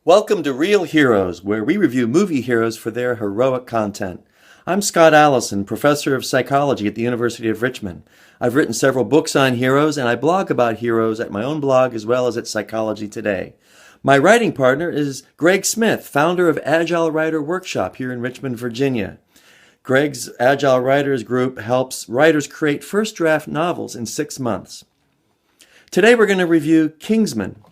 Welcome to Real Heroes, where we review movie heroes for their heroic content. I'm Scott Allison, professor of psychology at the University of Richmond. I've written several books on heroes, and I blog about heroes at my own blog as well as at Psychology Today. My writing partner is Greg Smith, founder of Agile Writer Workshop here in Richmond, Virginia. Greg's Agile Writers group helps writers create first draft novels in 6 months. Today we're going to review Kingsman.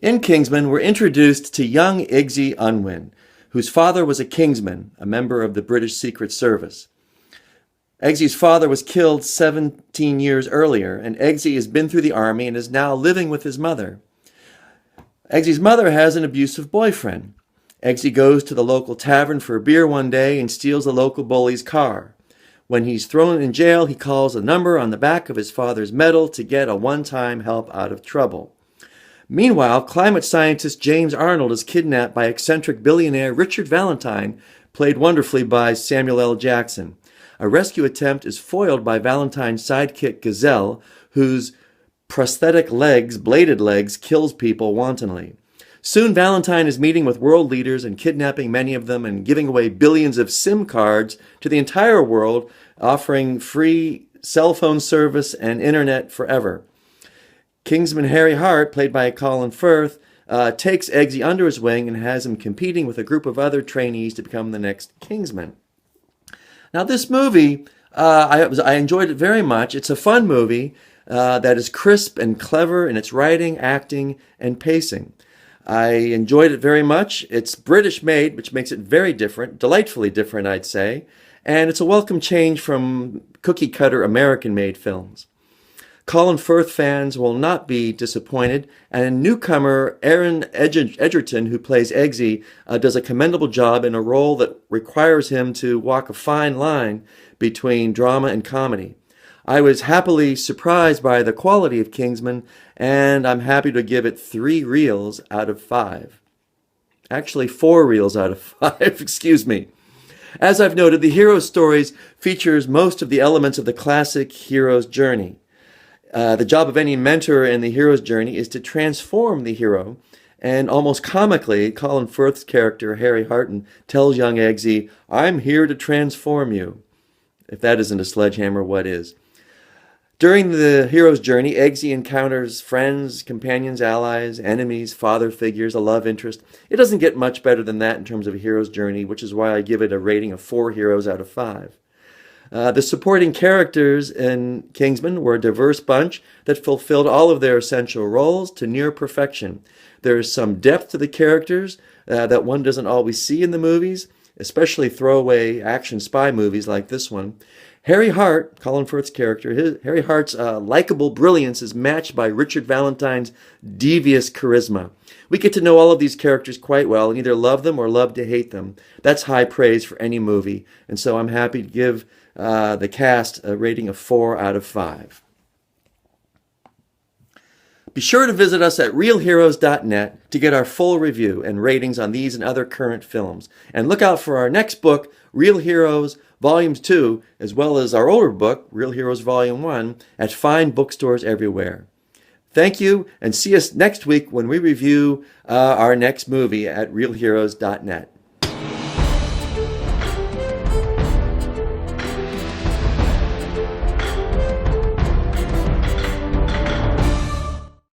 In Kingsman, we're introduced to young Eggsy Unwin, whose father was a Kingsman, a member of the British Secret Service. Eggsy's father was killed 17 years earlier, and Eggsy has been through the army and is now living with his mother. Eggsy's mother has an abusive boyfriend. Eggsy goes to the local tavern for a beer one day and steals a local bully's car. When he's thrown in jail, he calls a number on the back of his father's medal to get a one-time help out of trouble. Meanwhile, climate scientist James Arnold is kidnapped by eccentric billionaire Richard Valentine, played wonderfully by Samuel L. Jackson. A rescue attempt is foiled by Valentine's sidekick Gazelle, whose prosthetic legs, bladed legs, kills people wantonly. Soon Valentine is meeting with world leaders and kidnapping many of them and giving away billions of SIM cards to the entire world, offering free cell phone service and internet forever. Kingsman Harry Hart, played by Colin Firth, takes Eggsy under his wing and has him competing with a group of other trainees to become the next Kingsman. Now, this movie, I enjoyed it very much. It's a fun movie that is crisp and clever in its writing, acting, and pacing. I enjoyed it very much. It's British made, which makes it very different, delightfully different, I'd say. And it's a welcome change from cookie-cutter American-made films. Colin Firth fans will not be disappointed, and newcomer Aaron Edgerton, who plays Eggsy, does a commendable job in a role that requires him to walk a fine line between drama and comedy. I was happily surprised by the quality of Kingsman, and I'm happy to give it 3 reels out of 5. Actually, 4 reels out of 5, excuse me. As I've noted, the Heroes stories features most of the elements of the classic hero's journey. The job of any mentor in the hero's journey is to transform the hero, and almost comically, Colin Firth's character, Harry Harton, tells young Eggsy, "I'm here to transform you." If that isn't a sledgehammer, what is? During the hero's journey, Eggsy encounters friends, companions, allies, enemies, father figures, a love interest. It doesn't get much better than that in terms of a hero's journey, which is why I give it a rating of 4 heroes out of 5. The supporting characters in Kingsman were a diverse bunch that fulfilled all of their essential roles to near perfection. There is some depth to the characters that one doesn't always see in the movies, especially throwaway action spy movies like this one. Harry Hart, Colin Firth's character, Harry Hart's likable brilliance is matched by Richard Valentine's devious charisma. We get to know all of these characters quite well and either love them or love to hate them. That's high praise for any movie, and so I'm happy to give the cast a rating of 4 out of 5. Be sure to visit us at realheroes.net to get our full review and ratings on these and other current films. And look out for our next book, Real Heroes Volumes 2, as well as our older book, Real Heroes Volume 1, at fine bookstores everywhere. Thank you, and see us next week when we review our next movie at realheroes.net.